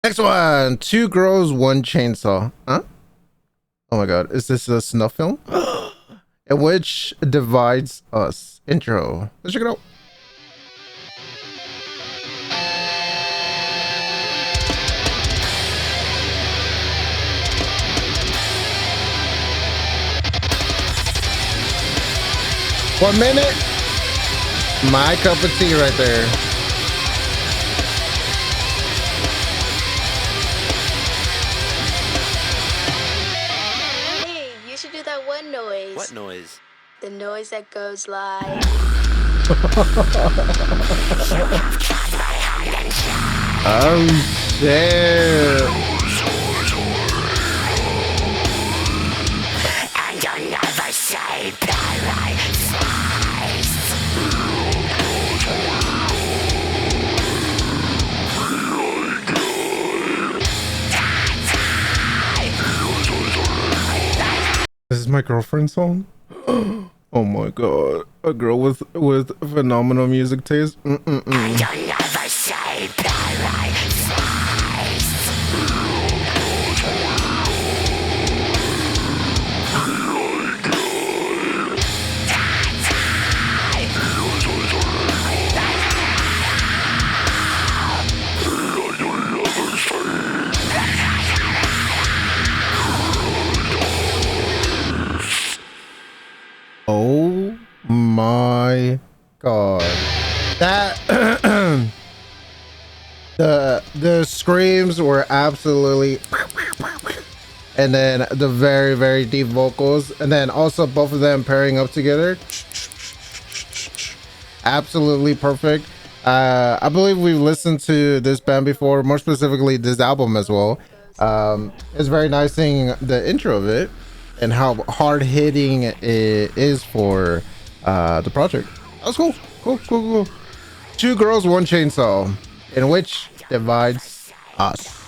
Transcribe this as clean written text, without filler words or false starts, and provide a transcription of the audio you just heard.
Next one. Two girls, one chainsaw. Huh? Oh my god. Is this a snuff film? And which divides us? Intro. Let's check it out. One minute. My cup of tea right there. Hey, you should do that one noise. What noise? The noise that goes like... Oh shit. And you'll never say paradise. This is my girlfriend's song. Oh my god, a girl with phenomenal music taste. You'll never say paradise. Oh my god, that the screams were absolutely, and then the very deep vocals, and then also both of them pairing up together, absolutely perfect. I believe we've listened to this band before, more specifically this album as well. It's very nice seeing the intro of it and how hard hitting it is for the project. That was cool. Two girls, one chainsaw, in which divides us.